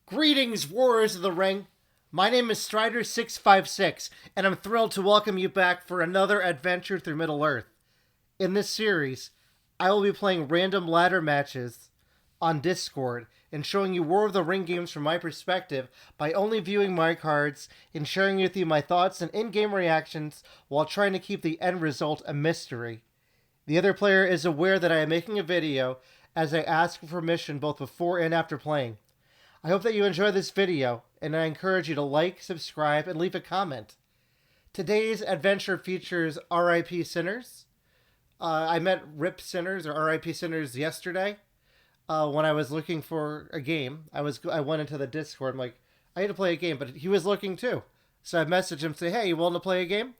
Greetings, Warriors of the Ring. My name is Strider656, and I'm thrilled to welcome you back for another adventure through Middle Earth. In this series, I will be playing random ladder matches on Discord and showing you War of the Ring games from my perspective by only viewing my cards and sharing with you my thoughts and in-game reactions while trying to keep the end result a mystery. The other player is aware that I am making a video as I ask for permission both before and after playing. I hope that you enjoy this video, and I encourage you to like, subscribe, and leave a comment. Today's adventure features RIP Sinners. I met RIP Sinners, or RIP Sinners, yesterday when I was looking for a game. I went into the Discord. I'm like, I need to play a game, but he was looking too. So I messaged him, say, hey, you willing to play a game?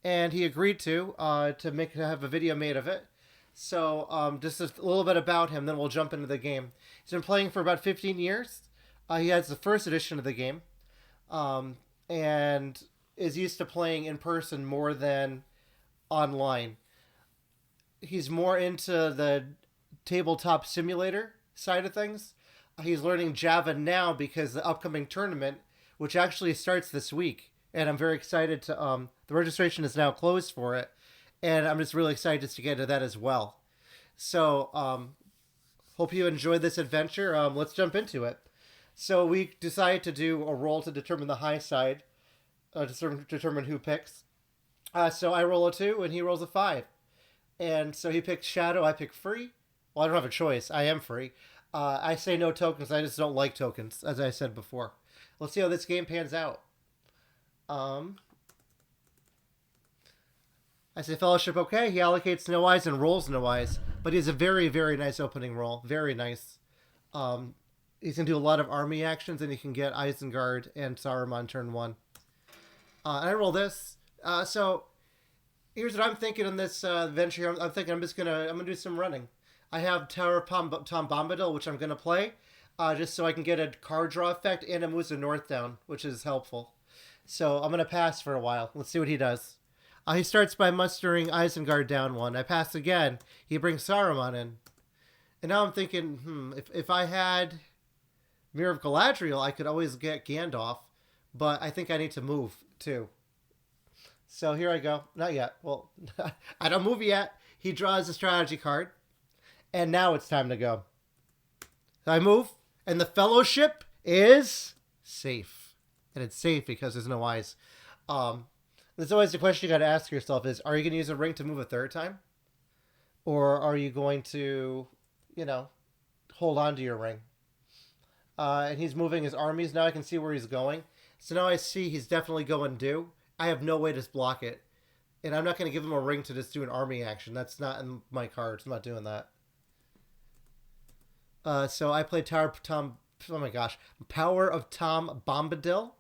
And he agreed to have a video made of it. So just a little bit about him, then we'll jump into the game. He's been playing for about 15 years. He has the first edition of the game, and is used to playing in person more than online. He's more into the tabletop simulator side of things. He's learning Java now because the upcoming tournament, which actually starts this week, and I'm very excited to. The registration is now closed for it, and I'm just really excited to get to that as well. So, hope you enjoy this adventure. Let's jump into it. So we decided to do a roll to determine the high side, to determine who picks. So I roll a 2 and he rolls a 5. And so he picks Shadow, I pick Free. Well, I don't have a choice. I am free. I say no tokens. I just don't like tokens, as I said before. Let's see how this game pans out. I say Fellowship okay. He allocates no eyes and rolls no eyes. But he has a very, very nice opening roll. Very nice. He's going to do a lot of army actions, and he can get Isengard and Saruman turn 1. And I roll this. So here's what I'm thinking on this venture. I'm thinking I'm gonna do some running. I have Tower of Tom Bombadil, which I'm gonna play, just so I can get a card draw effect, and it moves the north down, which is helpful. So I'm gonna pass for a while. Let's see what he does. He starts by mustering Isengard down 1. I pass again. He brings Saruman in, and now I'm thinking, if I had Mirror of Galadriel, I could always get Gandalf, but I think I need to move too. So here I go. Not yet. Well, I don't move yet. He draws a strategy card, and now it's time to go. So I move, and the Fellowship is safe. And it's safe because there's no eyes. There's always the question you got to ask yourself is, are you going to use a ring to move a third time? Or are you going to, hold on to your ring? And he's moving his armies. Now I can see where he's going. So now I see he's definitely going due. I have no way to block it. And I'm not going to give him a ring to just do an army action. That's not in my cards. I'm not doing that. So I played Power of Tom Bombadil,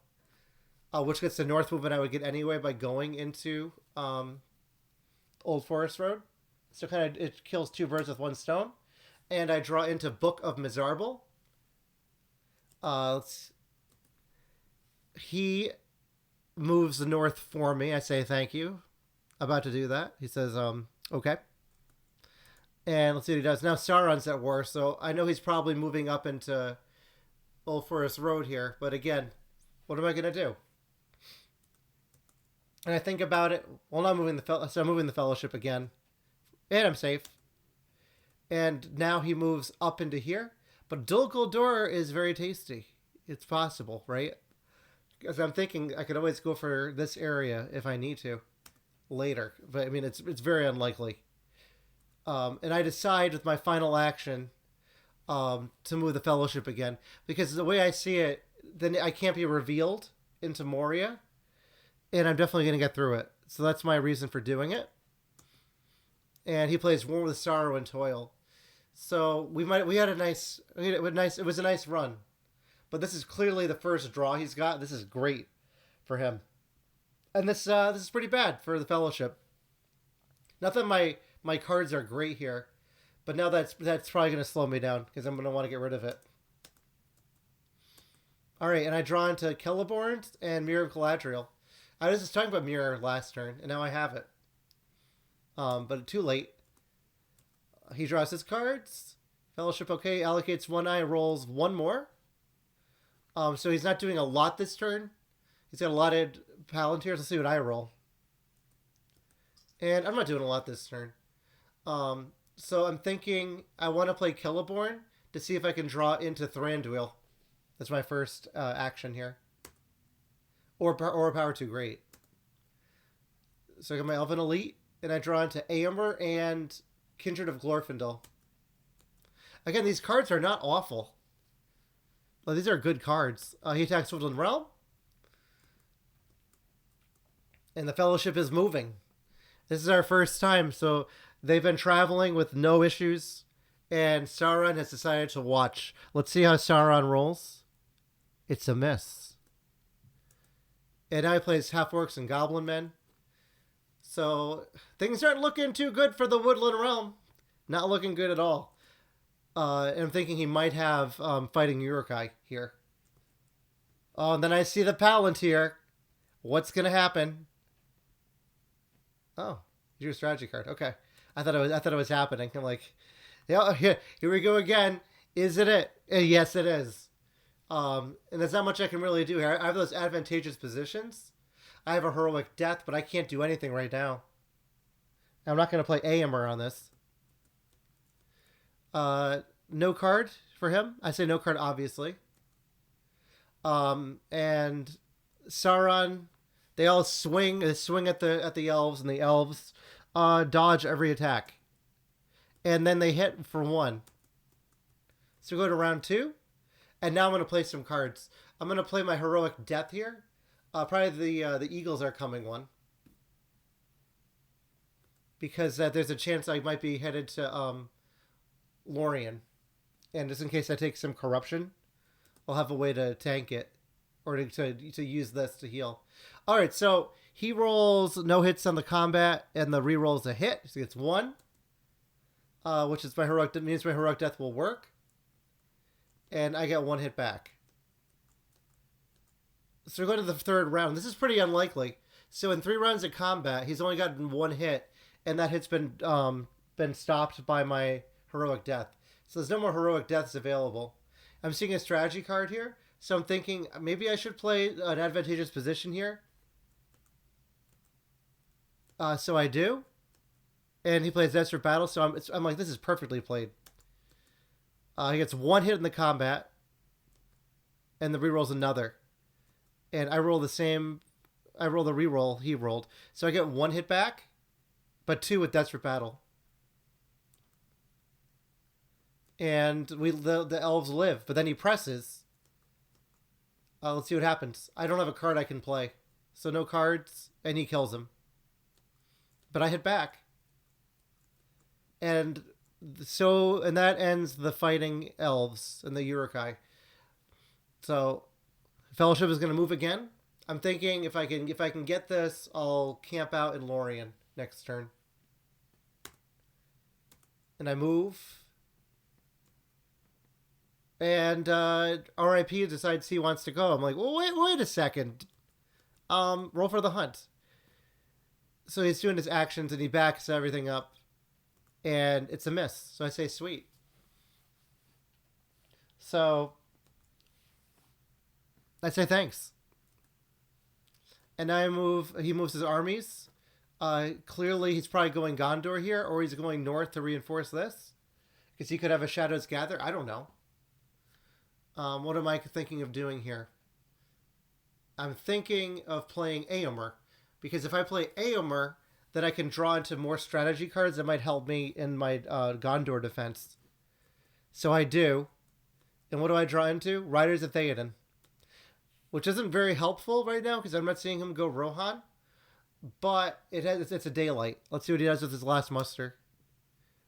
which gets the north movement I would get anyway by going into Old Forest Road. So it kills 2 birds with 1 stone. And I draw into Book of Mizarble. He moves the north for me. I say thank you. About to do that. He says, okay. And let's see what he does. Now Sauron's at war, so I know he's probably moving up into Old Forest Road here. But again, what am I going to do? And I think about it. Well, I'm moving the Fellowship again. And I'm safe. And now he moves up into here. But Dol Guldur is very tasty. It's possible, right? Because I'm thinking I could always go for this area if I need to later. But, I mean, it's very unlikely. And I decide with my final action to move the Fellowship again. Because the way I see it, then I can't be revealed into Moria. And I'm definitely going to get through it. So that's my reason for doing it. And he plays War with Sorrow and Toil. So it was a nice run. But this is clearly the first draw he's got. This is great for him. And this is pretty bad for the Fellowship. Not that my cards are great here, but now that's probably going to slow me down because I'm going to want to get rid of it. All right, and I draw into Celeborn and Mirror of Galadriel. I was just talking about Mirror last turn, and now I have it. But too late. He draws his cards. Fellowship okay, allocates 1 eye, rolls 1 more. So he's not doing a lot this turn. He's got a lot of Palantirs. Let's see what I roll. And I'm not doing a lot this turn. So I'm thinking I want to play Killaborn to see if I can draw into Thranduil. That's my first action here. Or a Power 2 Great. So I got my Elven Elite, and I draw into Aemir and Kindred of Glorfindel. Again, these cards are not awful. Well, these are good cards. He attacks Woodland Realm. And the Fellowship is moving. This is our first time, so they've been traveling with no issues. And Sauron has decided to watch. Let's see how Sauron rolls. It's a miss. And now he plays Half-Orcs and Goblin Men. So things aren't looking too good for the Woodland Realm. Not looking good at all. And I'm thinking he might have fighting Uruk-hai here. Oh, and then I see the Palantir. What's going to happen? Oh, you drew a strategy card. Okay. I thought it was happening. I'm like, yeah, here we go again. Is it? Yes, it is. And there's not much I can really do here. I have those advantageous positions. I have a heroic death, but I can't do anything right now. I'm not going to play Aemir on this. No card for him. I say no card, obviously. And Sauron, they all swing. They swing at the elves, and the elves dodge every attack. And then they hit for 1. So we go to round 2. And now I'm going to play some cards. I'm going to play my heroic death here. Probably the Eagles are coming one. Because there's a chance I might be headed to Lorien. And just in case I take some corruption, I'll have a way to tank it. Or to use this to heal. Alright, so he rolls no hits on the combat, and the re-rolls a hit. So he gets 1. Which is means my heroic death will work. And I get 1 hit back. So we're going to the 3rd round. This is pretty unlikely. So in 3 rounds of combat, he's only gotten 1 hit, and that hit's been stopped by my heroic death. So there's no more heroic deaths available. I'm seeing a strategy card here, so I'm thinking maybe I should play an advantageous position here. So I do, and he plays Desperate Battle. So I'm like, this is perfectly played. He gets 1 hit in the combat, and the rerolls another. And I roll the same. I roll the reroll he rolled, so I get 1 hit back, but 2 with Desperate Battle. And the elves live, but then he presses. Let's see what happens. I don't have a card I can play, so no cards, and he kills him. But I hit back, and that ends the fighting elves and the Uruk-hai. So Fellowship is going to move again. I'm thinking if I can get this, I'll camp out in Lorien next turn. And I move. And RIP decides he wants to go. I'm like, well, wait a second. Roll for the hunt. So he's doing his actions and he backs everything up. And it's a miss. So I say sweet. So I say thanks. And I he moves his armies. Clearly he's probably going Gondor here, or he's going north to reinforce this. Because he could have a Shadows Gather. I don't know. What am I thinking of doing here? I'm thinking of playing Aemir. Because if I play Aemir, then I can draw into more strategy cards that might help me in my Gondor defense. So I do. And what do I draw into? Riders of Theoden. Which isn't very helpful right now because I'm not seeing him go Rohan. But it's a daylight. Let's see what he does with his last muster.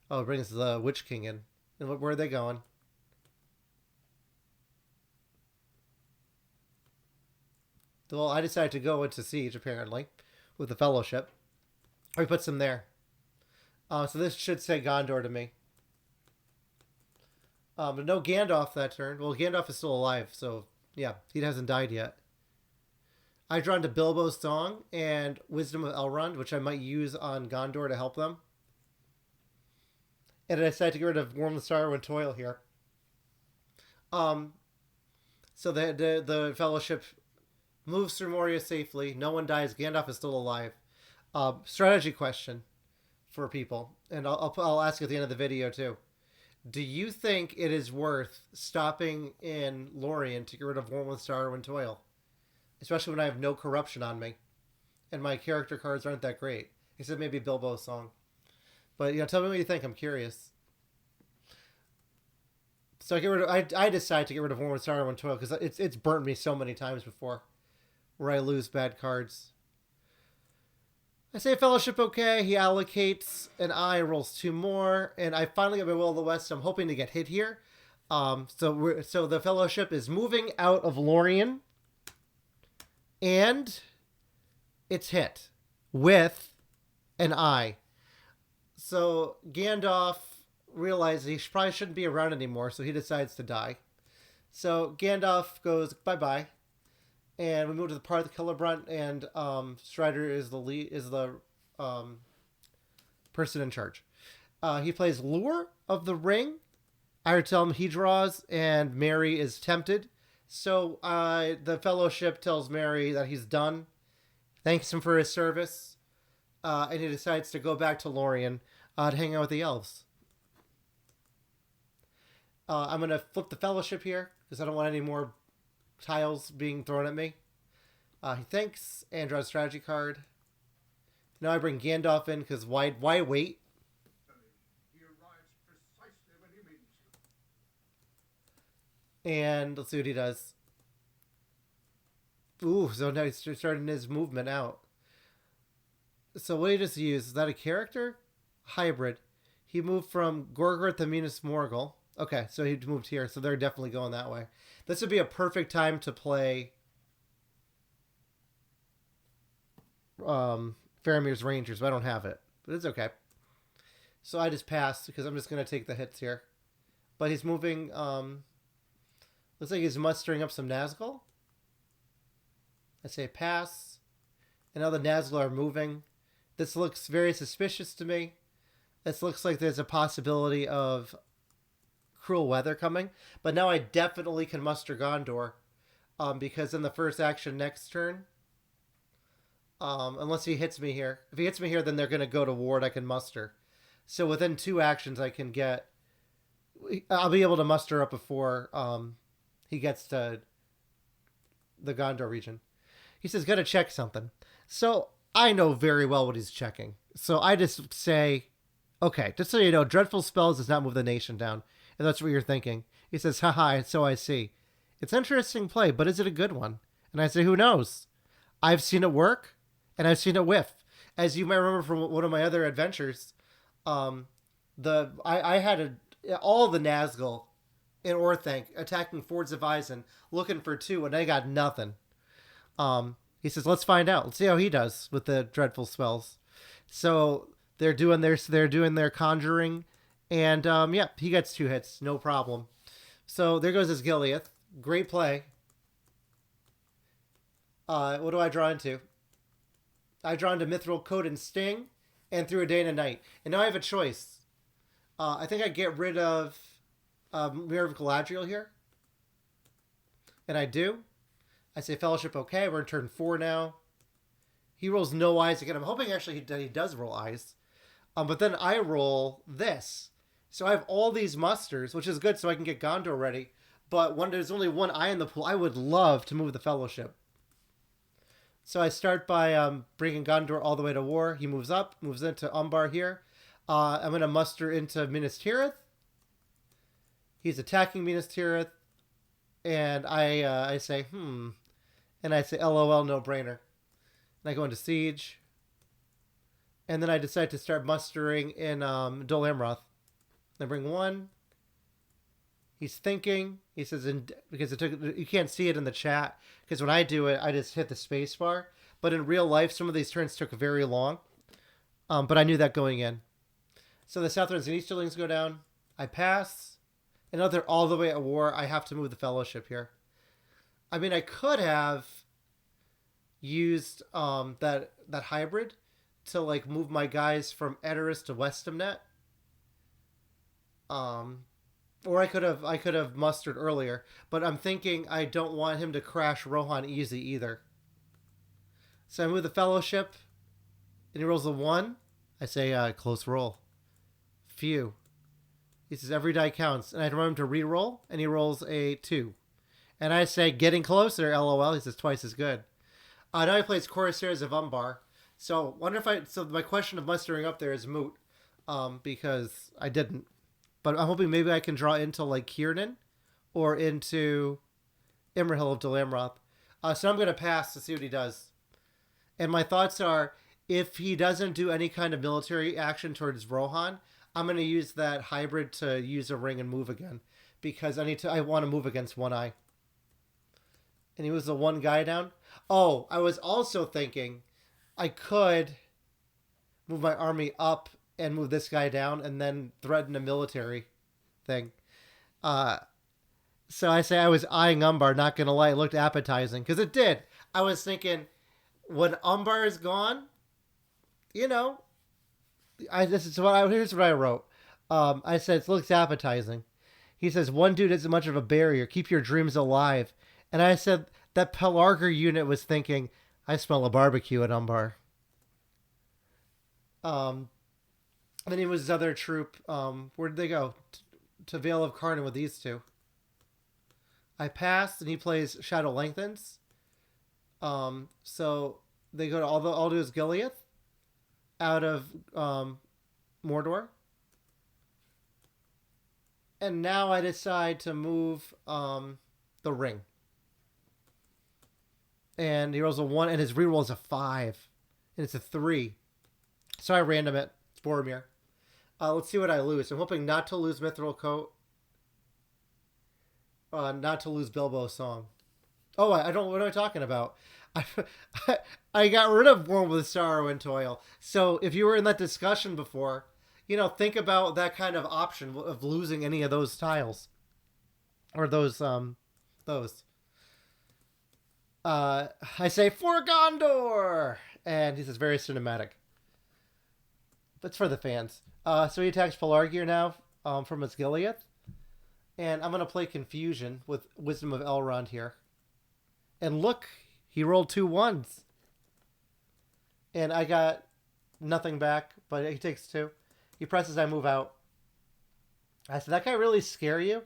Oh, it brings the Witch King in. And where are they going? Well, I decided to go into Siege, apparently, with the Fellowship. Or he puts them there. So this should say Gondor to me. But no Gandalf that turn. Well, Gandalf is still alive, so yeah, he hasn't died yet. I draw into Bilbo's Song and Wisdom of Elrond, which I might use on Gondor to help them. And I decided to get rid of Worm the Sorrow and Toil here. So So the Fellowship moves through Moria safely. No one dies. Gandalf is still alive. Strategy question for people, and I'll ask at the end of the video too. Do you think it is worth stopping in Lorien to get rid of Warm with Sorrow and Toil, especially when I have no corruption on me and my character cards aren't that great, except maybe Bilbo's song? But tell me what you think. I'm curious. So I decide to get rid of Warm with Sorrow and Toil because it's burnt me so many times before, where I lose bad cards. I say Fellowship okay. He allocates an eye, rolls 2 more, and I finally get my Will of the West. So I'm hoping to get hit here. So the Fellowship is moving out of Lorien, and it's hit with an eye. So Gandalf realizes he probably shouldn't be around anymore, so he decides to die. So Gandalf goes bye-bye. And we move to the part of the Celebrant, and Strider is the person in charge. He plays Lure of the Ring. I would tell him he draws, and Merry is tempted. So the Fellowship tells Merry that he's done, thanks him for his service, and he decides to go back to Lorien to hang out with the elves. I'm going to flip the Fellowship here, because I don't want any more tiles being thrown at me. He thanks and draws a strategy card. Now I bring Gandalf in because why wait? He arrives precisely when he means to. And let's see what he does. Ooh, so now he's starting his movement out. So what he just used, is that a character? Hybrid. He moved from Gorgoroth to Minas Morgul. Okay, so he moved here, so they're definitely going that way. This would be a perfect time to play Faramir's Rangers, but I don't have it. But it's okay. So I just passed because I'm just going to take the hits here. But he's moving, looks like he's mustering up some Nazgul. I say pass. And now the Nazgul are moving. This looks very suspicious to me. This looks like there's a possibility of cruel weather coming, but now I definitely can muster Gondor, because in the first action next turn, unless he hits me here. If he hits me here, then they're going to go to ward. I can muster. So within 2 actions, I'll be able to muster up before he gets to the Gondor region. He says, got to check something. So I know very well what he's checking. So I just say, okay, just so you know, Dreadful Spells does not move the nation down. And that's what you're thinking. He says, haha, so I see. It's interesting play, but is it a good one? And I say, who knows? I've seen it work, and I've seen it whiff. As you might remember from one of my other adventures, I had all the Nazgul in Orthanc attacking Fords of Isen, looking for 2, and I got nothing. He says, let's find out. Let's see how he does with the Dreadful Spells. So they're doing their conjuring. And, he gets 2 hits. No problem. So there goes his Gileath. Great play. What do I draw into? I draw into Mithril Coat and Sting and Through a Day and a Night. And now I have a choice. I think I get rid of Mirror of Galadriel here. And I do. I say Fellowship okay. We're in turn 4 now. He rolls no eyes again. I'm hoping actually he does roll eyes. But then I roll this. So I have all these musters, which is good so I can get Gondor ready. But when there's only 1 eye in the pool, I would love to move the Fellowship. So I start by bringing Gondor all the way to war. He moves up, moves into Umbar here. I'm going to muster into Minas Tirith. He's attacking Minas Tirith. And I say, And I say, LOL, no brainer. And I go into Siege. And then I decide to start mustering in Dol Amroth. I bring 1. He's thinking. He says, because you can't see it in the chat, because when I do it, I just hit the space bar. But in real life, some of these turns took very long. But I knew that going in. So the Southrons and Easterlings go down. I pass. And now they're all the way at war. I have to move the Fellowship here. I mean, I could have used that hybrid to like move my guys from Edoras to Westamnet. Or I could have mustered earlier, but I'm thinking I don't want him to crash Rohan easy either. So I move the Fellowship, and he rolls a 1. I say, close roll. Phew. He says every die counts, and I want him to re-roll, and he rolls a 2. And I say, getting closer, lol. He says twice as good. Now he plays Corsairs of Umbar. So wonder if I. So my question of mustering up there is moot, because I didn't. But I'm hoping maybe I can draw into like Kiernan, or into Imrahil of Delamroth. So I'm gonna pass to see what he does. And my thoughts are, if he doesn't do any kind of military action towards Rohan, I'm gonna use that hybrid to use a ring and move again, because I want to move against One Eye. And he was the one guy down. Oh, I was also thinking I could move my army up and move this guy down and then threaten a military thing. Uh, so I say I was eyeing Umbar, not going to lie. It looked appetizing because it did. I was thinking when Umbar is gone, you know, here's what I wrote. I said, it looks appetizing. He says, one dude isn't much of a barrier. Keep your dreams alive. And I said, that Pelarger unit was thinking, I smell a barbecue at Umbar. Then he was his other troop. Where did they go? To Vale of Karnan with these two. I passed, and he plays Shadow Lengthens. So they go to Aldous Gileath out of Mordor. And now I decide to move the ring. And he rolls a 1, and his reroll is a 5. And it's a 3. So I random it. It's Boromir. Let's see what I lose. I'm hoping not to lose Mithril Coat. Not to lose Bilbo's Song. Oh, I don't. What am I talking about? I got rid of Born with Sorrow and Toil. So if you were in that discussion before, think about that kind of option of losing any of those tiles. Or those. I say, for Gondor! And he says, very cinematic. That's for the fans. So he attacks Pelargir now from his Gileath. And I'm going to play Confusion with Wisdom of Elrond here. And look, he rolled 2 1s. And I got nothing back, but he takes 2. He presses, I move out. I said, that guy really scare you?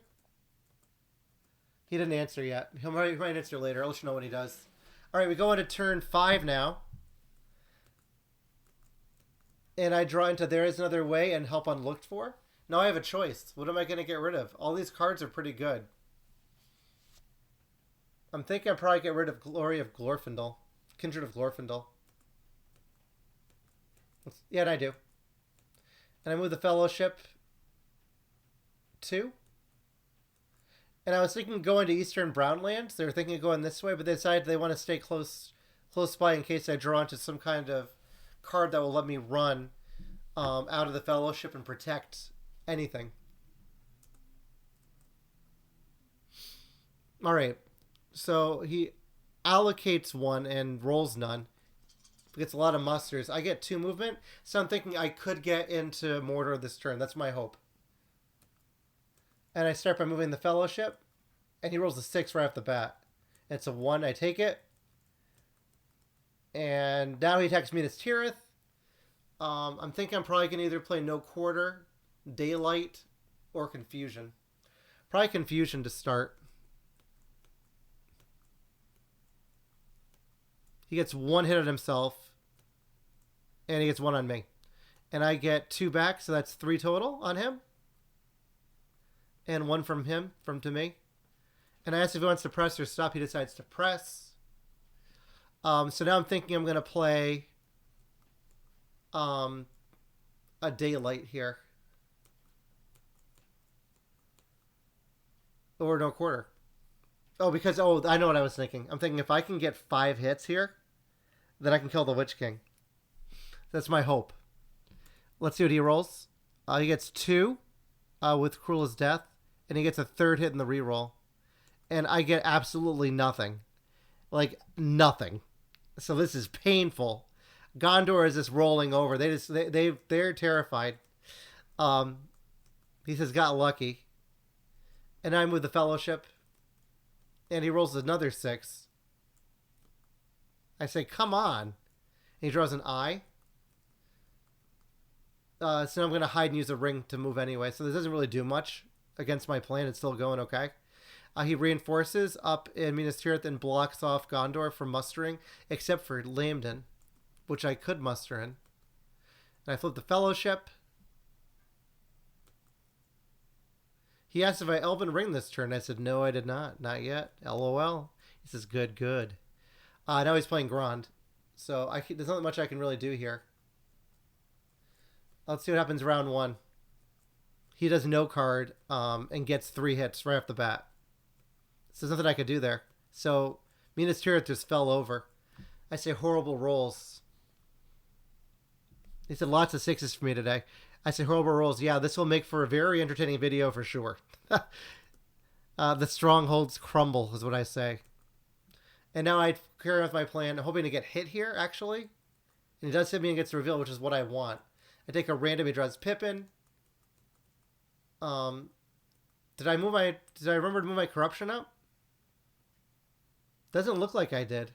He didn't answer yet. He might answer later. I'll let you know when he does. All right, we go into turn 5 now. And I draw into There Is Another Way and Help Unlooked For. Now I have a choice. What am I going to get rid of? All these cards are pretty good. I'm thinking I'll probably get rid of Glory of Glorfindel. Kindred of Glorfindel. Yeah, and I do. And I move the Fellowship 2. And I was thinking going to Eastern Brownlands. They were thinking of going this way, but they decided they want to stay close by in case I draw into some kind of card that will let me run out of the Fellowship and protect anything. All right. So he allocates 1 and rolls none. Gets a lot of musters. I get 2 movement, so I'm thinking I could get into Mordor this turn. That's my hope. And I start by moving the Fellowship, and he rolls a 6 right off the bat. It's a 1. I take it. And now he attacks Minas Tirith. I'm thinking I'm probably going to either play No Quarter, Daylight, or Confusion. Probably Confusion to start. He gets 1 hit on himself, and he gets 1 on me. And I get 2 back, so that's 3 total on him. And 1 from him, to me. And I asked if he wants to press or stop. He decides to press. So now I'm thinking I'm going to play a Daylight here. Or No Quarter. Because I know what I was thinking. I'm thinking if I can get 5 hits here, then I can kill the Witch King. That's my hope. Let's see what he rolls. He gets 2 with Cruel as Death, and he gets a 3rd hit in the reroll. And I get absolutely nothing. Like, nothing. So this is painful. Gondor is just rolling over. They're terrified. He says, got lucky. And I move the Fellowship. And he rolls another 6. I say, come on. And he draws an eye. So I'm going to hide and use a ring to move anyway. So this doesn't really do much against my plan. It's still going okay. He reinforces up in Minas Tirith and blocks off Gondor from mustering, except for Lambden, which I could muster in. And I flip the Fellowship. He asked if I Elven Ring this turn. I said, no, I did not. Not yet. LOL. He says, good, good. Now he's playing Grond. So there's not much I can really do here. Let's see what happens round 1. He does no card and gets 3 hits right off the bat. So there's nothing I could do there. So Minas Tirith just fell over. I say horrible rolls. He said lots of 6s for me today. I say horrible rolls. Yeah, this will make for a very entertaining video for sure. The strongholds crumble is what I say. And now I carry on with my plan. I'm hoping to get hit here, actually. And he does hit me and gets the reveal, which is what I want. I take a random. He draws Pippin. Did I remember to move my corruption up? Doesn't look like I did.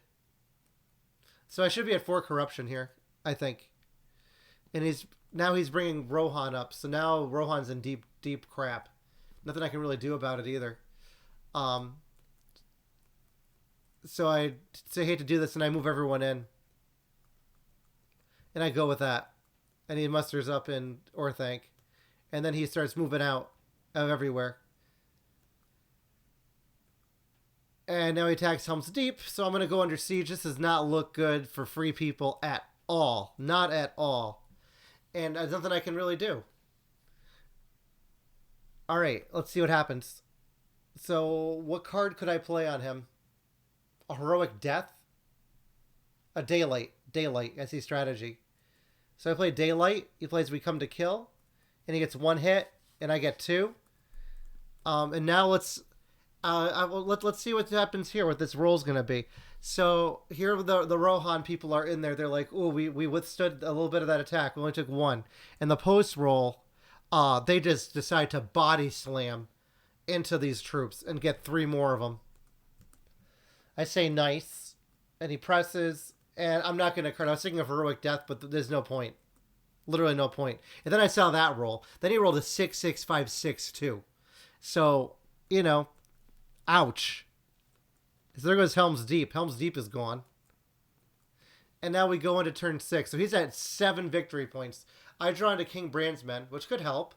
So I should be at 4 corruption here, I think. And now he's bringing Rohan up. So now Rohan's in deep, deep crap. Nothing I can really do about it either. So I hate to do this, and I move everyone in. And I go with that. And he musters up in Orthanc. And then he starts moving out of everywhere. And now he attacks Helm's Deep, so I'm going to go under siege. This does not look good for free people at all. Not at all. And there's nothing I can really do. Alright, let's see what happens. So, what card could I play on him? A Heroic Death? A Daylight. Daylight, I see strategy. So I play Daylight. He plays We Come to Kill. And he gets 1 hit, and I get 2. And now let's see what happens here, what this roll's going to be. So here the Rohan people are in there. They're like, oh, we withstood a little bit of that attack. We only took 1. And the post roll, they just decide to body slam into these troops and get 3 more of them. I say nice. And he presses. And I'm not going to card. I was thinking of Heroic Death, but there's no point. Literally no point. And then I saw that roll. Then he rolled a 6-6-5-6-2. So, you know, ouch. So there goes Helm's Deep. Helm's Deep is gone. And now we go into turn 6. So he's at 7 victory points. I draw into King Brandsmen, which could help.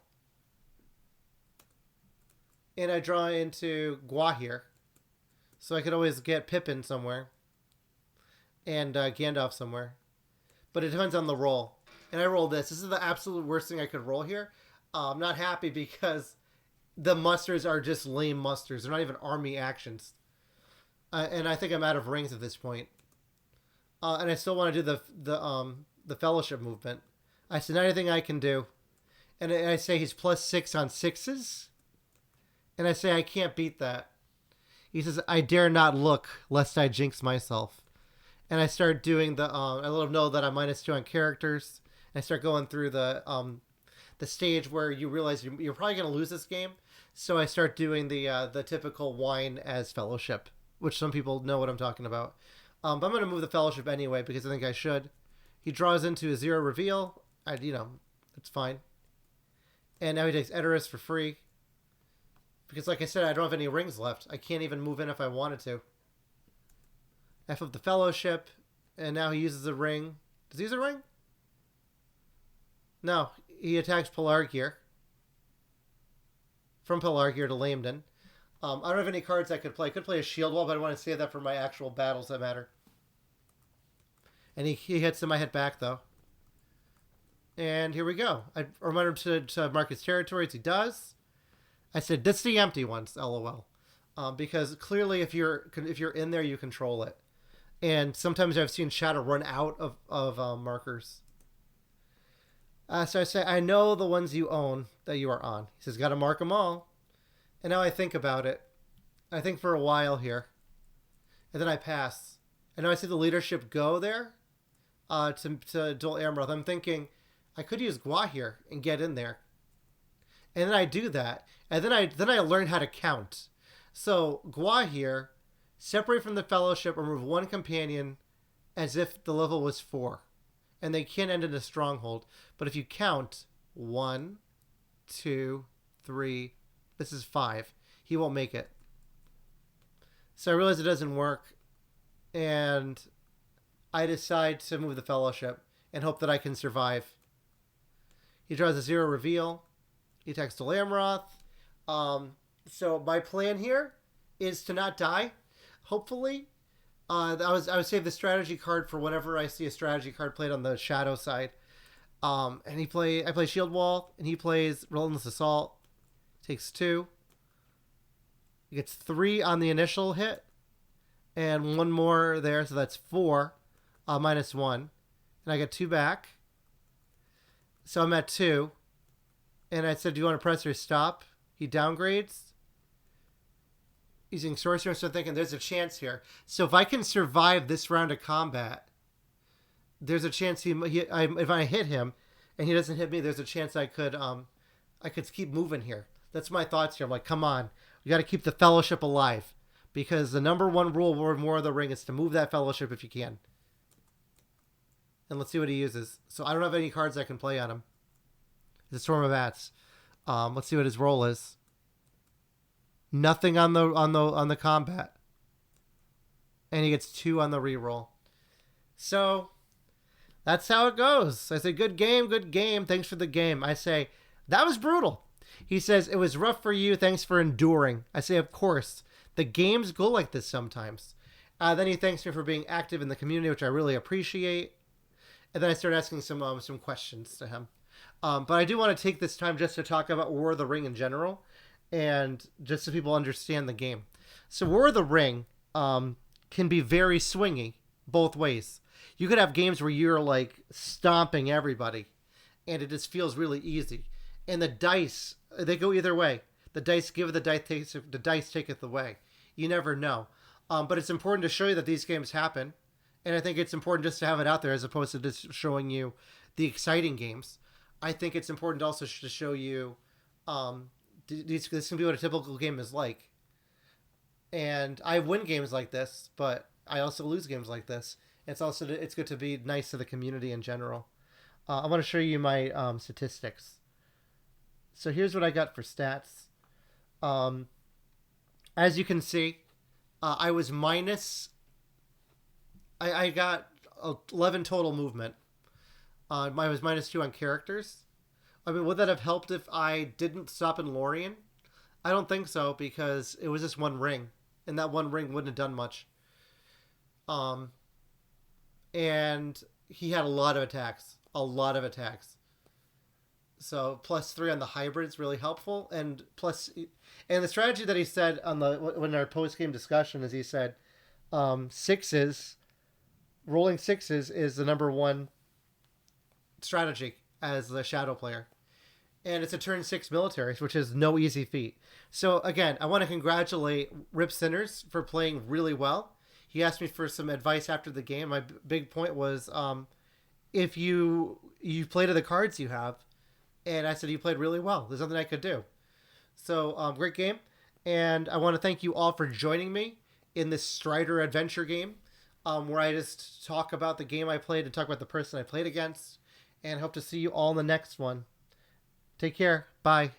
And I draw into Gwahir. So I could always get Pippin somewhere. And Gandalf somewhere. But it depends on the roll. And I roll this. This is the absolute worst thing I could roll here. I'm not happy because the musters are just lame musters. They're not even army actions. And I think I'm out of rings at this point. And I still want to do the Fellowship movement. I said, not anything I can do. And I say he's +6 on 6s. And I say I can't beat that. He says, I dare not look lest I jinx myself. And I start doing I let him know that I'm -2 on characters. And I start going through the stage where you realize you're probably going to lose this game. So I start doing the typical whine as Fellowship, which some people know what I'm talking about. But I'm going to move the Fellowship anyway because I think I should. He draws into a 0 reveal. It's fine. And now he takes Edoras for free. Because like I said, I don't have any rings left. I can't even move in if I wanted to. I flip the Fellowship, and now he uses a ring. Does he use a ring? No, he attacks Pelargir. From Pelargir to Lambden. I don't have any cards I could play. I could play a Shield Wall, but I want to save that for my actual battles that matter. And he hits him. I hit back, though. And here we go. I remind him to mark his territories. He does. I said, that's the empty ones, LOL. Because clearly if you're in there, you control it. And sometimes I've seen Shadow run out of markers. So I say, I know the ones you own that you are on. He says, got to mark them all. And now I think about it. I think for a while here. And then I pass. And now I see the leadership go there to Dol Amroth. I'm thinking, I could use Gwahir and get in there. And then I do that, and then I learn how to count. So Gua here, separate from the fellowship, remove one companion as if the level was 4. And they can end in a stronghold. But if you count 1, 2, 3, this is 5. He won't make it. So I realize it doesn't work, and I decide to move the fellowship and hope that I can survive. He draws a 0 reveal. He attacks to Lamroth. So my plan here is to not die, hopefully. I would save the strategy card for whenever I see a strategy card played on the shadow side. And I play Shield Wall, and he plays Relentless Assault. Takes 2. He gets 3 on the initial hit, and 1 more there, so that's 4, minus 1. And I get 2 back. So I'm at 2. And I said, do you want to press or stop? He downgrades. Using Sorcerer, so I'm thinking there's a chance here. So if I can survive this round of combat, there's a chance if I hit him and he doesn't hit me, there's a chance I could keep moving here. That's my thoughts here. I'm like, come on, you got to keep the fellowship alive, because the number 1 rule of War of the Ring is to move that fellowship if you can. And let's see what he uses. So I don't have any cards I can play on him. It's a Storm of Bats. Let's see what his roll is. Nothing on the combat, and he gets 2 on the reroll. So that's how it goes. I say, good game, good game. Thanks for the game. I say, that was brutal. He says, it was rough for you. Thanks for enduring. I say, of course. The games go like this sometimes. Then he thanks me for being active in the community, which I really appreciate. And then I start asking some questions to him. But I do want to take this time just to talk about War of the Ring in general, and just so people understand the game. So War of the Ring can be very swingy both ways. You could have games where you're like stomping everybody, and it just feels really easy. And the dice, they go either way. The dice give, the dice taketh away. You never know. But it's important to show you that these games happen. And I think it's important just to have it out there as opposed to just showing you the exciting games. I think it's important also to show you this can be what a typical game is like. And I win games like this, but I also lose games like this. It's good to be nice to the community in general. I want to show you my statistics. So here's what I got for stats. As you can see, I was minus. I got 11 total movement. I was minus 2 on characters. I mean, would that have helped if I didn't stop in Lorien? I don't think so, because it was just 1 ring, and that 1 ring wouldn't have done much. And he had a lot of attacks. So +3 on the hybrid is really helpful, and the strategy that he said when our post game discussion is he said, rolling sixes is the number 1 strategy as the shadow player, and it's a turn 6 militaries, which is no easy feat. So again, I want to congratulate Rip Sinners for playing really well. He asked me for some advice after the game. My big point was, if you play to the cards you have, and I said you played really well. There's nothing I could do. So great game, and I want to thank you all for joining me in this Strider adventure game, where I just talk about the game I played and talk about the person I played against, and hope to see you all in the next one. Take care. Bye.